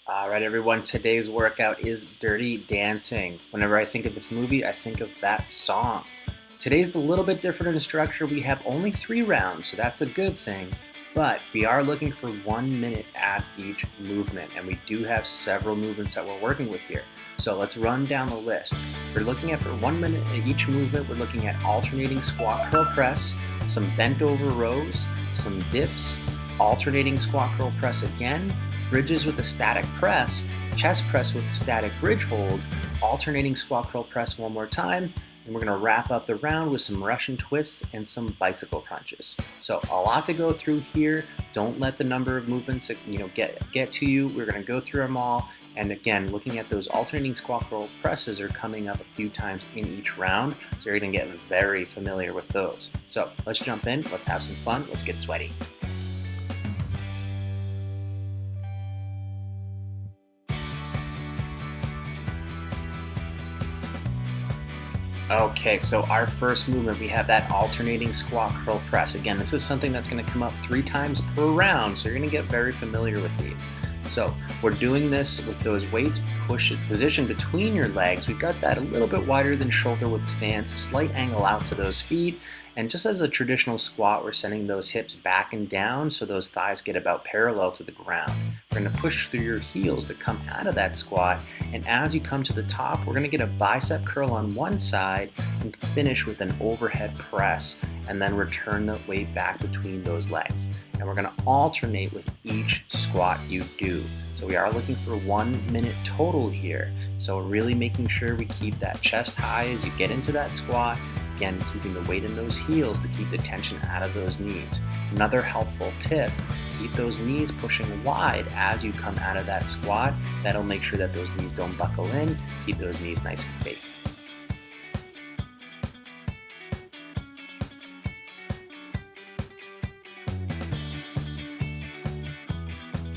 All right, everyone, today's workout is Dirty Dancing. Whenever I think of this movie, I think of that song. Today's a little bit different in the structure. We have only 3 rounds, so that's a good thing. But we are looking for 1 minute at each movement, and we do have several movements that we're working with here. So let's run down the list. We're looking at for 1 minute at each movement, we're looking at alternating squat curl press, some bent over rows, some dips, alternating squat curl press again, bridges with a static press, chest press with a static bridge hold, alternating squat curl press one more time, and we're going to wrap up the round with some Russian twists and some bicycle crunches. So a lot to go through here. Don't let the number of movements get to you. We're going to go through them all. And again, looking at those alternating squat curl presses are coming up a few times in each round. So you're going to get very familiar with those. So let's jump in. Let's have some fun. Let's get sweaty. Okay, so our first movement, we have that alternating squat curl press. Again, this is something that's going to come up 3 times per round, so you're going to get very familiar with these. So we're doing this with those weights positioned between your legs. We've got that a little bit wider than shoulder width stance, a slight angle out to those feet. And just as a traditional squat, we're sending those hips back and down so those thighs get about parallel to the ground. We're going to push through your heels to come out of that squat. And as you come to the top, we're going to get a bicep curl on one side and finish with an overhead press and then return the weight back between those legs. And we're going to alternate with each squat you do. So we are looking for 1 minute total here. So really making sure we keep that chest high as you get into that squat. Again, keeping the weight in those heels to keep the tension out of those knees. Another helpful tip, keep those knees pushing wide as you come out of that squat. That'll make sure that those knees don't buckle in. Keep those knees nice and safe.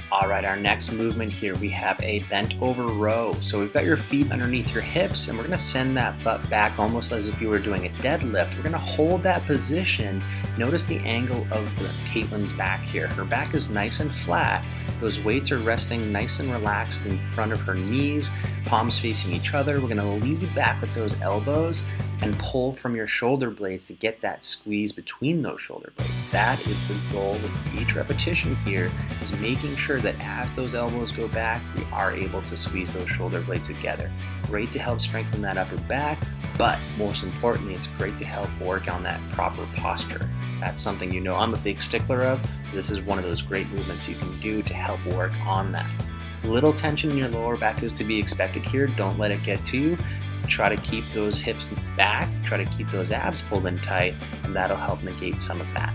All right, our next movement here, we have a bent over row. So we've got your feet underneath your hips and we're gonna send that butt back almost as if you were doing a deadlift. We're gonna hold that position. Notice the angle of Caitlin's back here. Her back is nice and flat. Those weights are resting nice and relaxed in front of her knees, palms facing each other. We're gonna lean back with those elbows and pull from your shoulder blades to get that squeeze between those shoulder blades. That is the goal with each repetition here, is making sure that as those elbows go back, we are able to squeeze those shoulder blades together. Great to help strengthen that upper back, but most importantly, it's great to help work on that proper posture. That's something you know I'm a big stickler of. This is one of those great movements you can do to help work on that. Little tension in your lower back is to be expected here. Don't let it get to you. Try to keep those hips back, try to keep those abs pulled in tight, and that'll help negate some of that.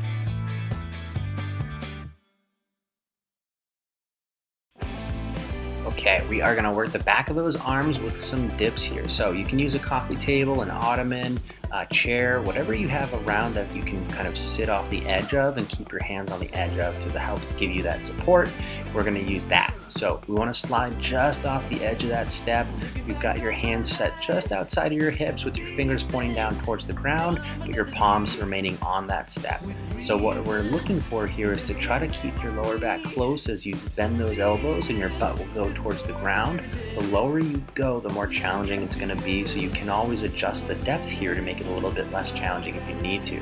Okay, we are going to work the back of those arms with some dips here. So you can use a coffee table, an ottoman, a chair, whatever you have around that you can kind of sit off the edge of and keep your hands on the edge of to help give you that support. We're going to use that. So we want to slide just off the edge of that step. You've got your hands set just outside of your hips with your fingers pointing down towards the ground, but your palms remaining on that step. So what we're looking for here is to try to keep your lower back close as you bend those elbows and your butt will go towards the ground. The lower you go, the more challenging it's going to be, so you can always adjust the depth here to make it a little bit less challenging if you need to.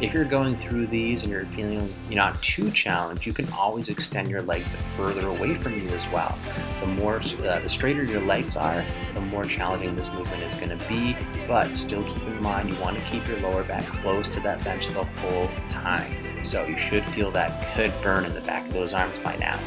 If you're going through these and you're feeling you're not too challenged, you can always extend your legs further away from you as well. The straighter your legs are, the more challenging this movement is going to be, but still keep in mind you want to keep your lower back close to that bench the whole time. So you should feel that good burn in the back of those arms by now.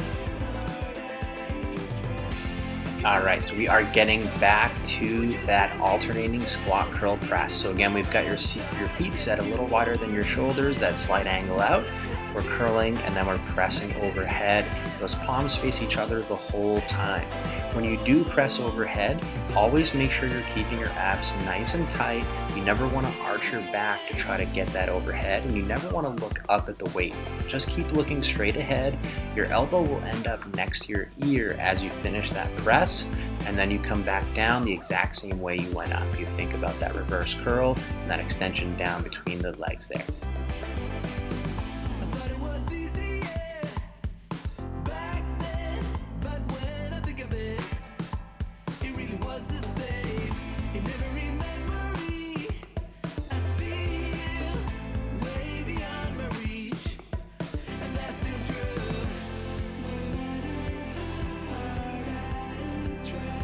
Alright, so we are getting back to that alternating squat curl press. So again, we've got your feet set a little wider than your shoulders, that slight angle out. We're curling and then we're pressing overhead. Those palms face each other the whole time. When you do press overhead, always make sure you're keeping your abs nice and tight. You never want to arch your back to try to get that overhead, and you never want to look up at the weight. Just keep looking straight ahead. Your elbow will end up next to your ear as you finish that press, and then you come back down the exact same way you went up. You think about that reverse curl and that extension down between the legs there.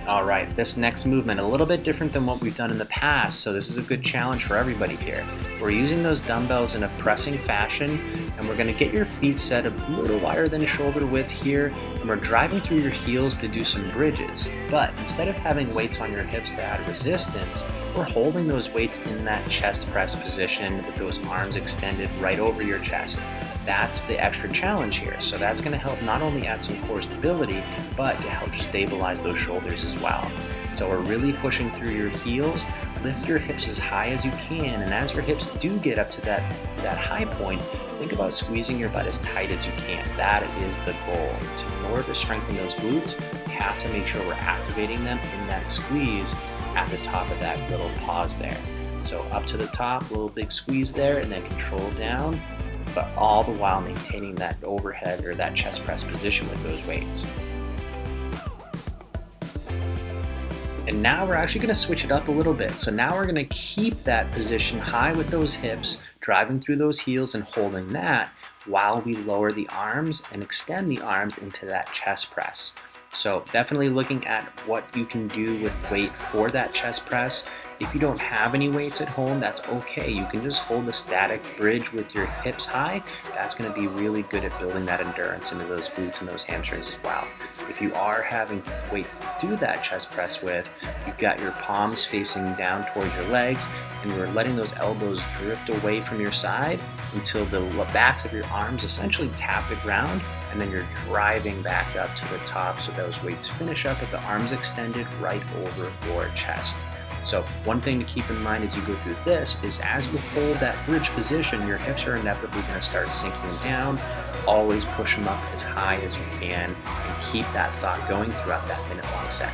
All right, this next movement, a little bit different than what we've done in the past, so this is a good challenge for everybody here. We're using those dumbbells in a pressing fashion, and we're gonna get your feet set a little wider than shoulder width here, and we're driving through your heels to do some bridges. But instead of having weights on your hips to add resistance, we're holding those weights in that chest press position with those arms extended right over your chest. That's the extra challenge here. So that's going to help not only add some core stability, but to help stabilize those shoulders as well. So we're really pushing through your heels, lift your hips as high as you can, and as your hips do get up to that high point, think about squeezing your butt as tight as you can. That is the goal. In order to strengthen those glutes, we have to make sure we're activating them in that squeeze at the top of that little pause there. So up to the top, a little big squeeze there, and then control down, but all the while maintaining that overhead or that chest press position with those weights. And now we're actually going to switch it up a little bit. So now we're going to keep that position high with those hips, driving through those heels and holding that while we lower the arms and extend the arms into that chest press. So definitely looking at what you can do with weight for that chest press. If you don't have any weights at home, that's okay. You can just hold a static bridge with your hips high. That's going to be really good at building that endurance into those glutes and those hamstrings as well. If you are having weights to do that chest press with, you've got your palms facing down towards your legs, and you're letting those elbows drift away from your side until the backs of your arms essentially tap the ground, and then you're driving back up to the top so those weights finish up with the arms extended right over your chest. So one thing to keep in mind as you go through this is as you hold that bridge position, your hips are inevitably going to start sinking down. Always push them up as high as you can and keep that thought going throughout that minute-long set.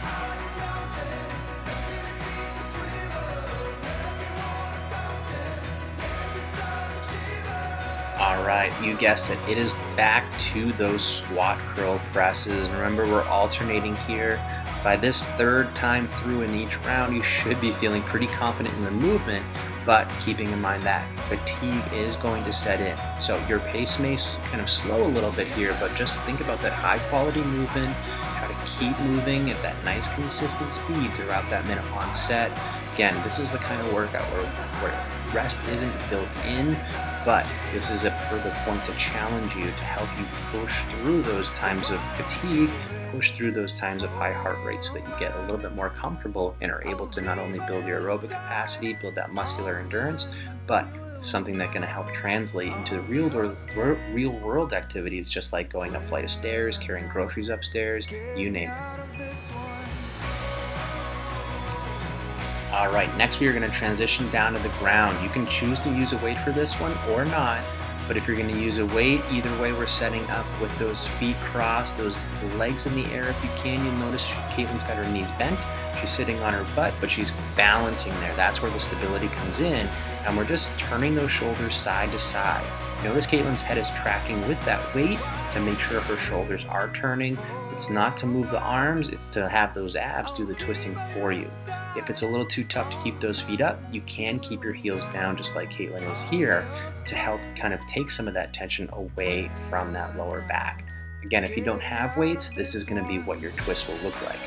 All right, you guessed it. It is back to those squat curl presses. Remember, we're alternating here. By this third time through in each round, you should be feeling pretty confident in the movement, but keeping in mind that fatigue is going to set in. So your pace may kind of slow a little bit here, but just think about that high quality movement. Try to keep moving at that nice consistent speed throughout that minute-long set. Again, this is the kind of workout where rest isn't built in, but this is a further point to challenge you to help you push through those times of fatigue, push through those times of high heart rate so that you get a little bit more comfortable and are able to not only build your aerobic capacity, build that muscular endurance, but something that can help translate into real world activities, just like going up a flight of stairs, carrying groceries upstairs, you name it. All right, next we are going to transition down to the ground. You can choose to use a weight for this one or not, but if you're going to use a weight, either way we're setting up with those feet crossed, those legs in the air if you can. You'll notice Caitlin's got her knees bent. She's sitting on her butt, but she's balancing there. That's where the stability comes in, and we're just turning those shoulders side to side. Notice Caitlin's head is tracking with that weight to make sure her shoulders are turning. It's not to move the arms, it's to have those abs do the twisting for you. If it's a little too tough to keep those feet up, you can keep your heels down just like Caitlin is here to help kind of take some of that tension away from that lower back. Again, if you don't have weights, this is going to be what your twist will look like.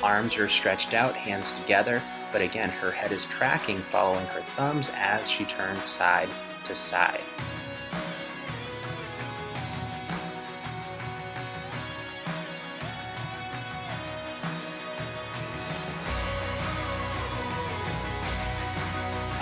Arms are stretched out, hands together, but again, her head is tracking, following her thumbs as she turns side to side.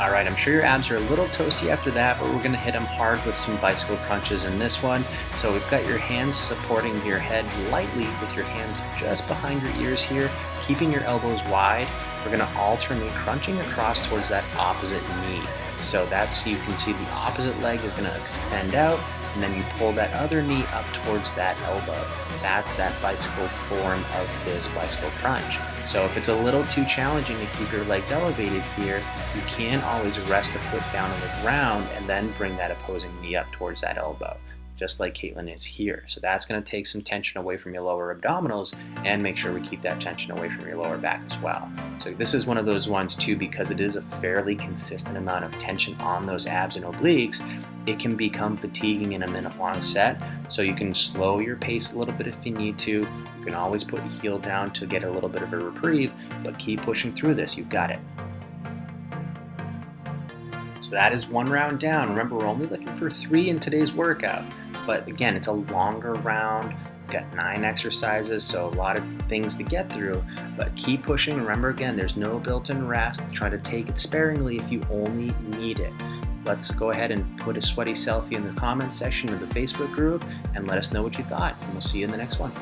All right, I'm sure your abs are a little toasty after that, but we're gonna hit them hard with some bicycle crunches in this one. So we've got your hands supporting your head lightly with your hands just behind your ears here, keeping your elbows wide. We're gonna alternate crunching across towards that opposite knee. So that's, you can see the opposite leg is gonna extend out, and then you pull that other knee up towards that elbow. That's that bicycle form of this bicycle crunch. So if it's a little too challenging to keep your legs elevated here, you can always rest a foot down on the ground and then bring that opposing knee up towards that elbow. just like Caitlin is here. So that's going to take some tension away from your lower abdominals and make sure we keep that tension away from your lower back as well. So this is one of those ones too, because it is a fairly consistent amount of tension on those abs and obliques, it can become fatiguing in a minute-long set. So you can slow your pace a little bit if you need to. You can always put your heel down to get a little bit of a reprieve, but keep pushing through this. You've got it. So that is one round down. Remember, we're only looking for 3 in today's workout. But again, it's a longer round. We've got 9 exercises, so a lot of things to get through. But keep pushing. Remember, again, there's no built-in rest. Try to take it sparingly if you only need it. Let's go ahead and put a sweaty selfie in the comments section of the Facebook group and let us know what you thought. And we'll see you in the next one.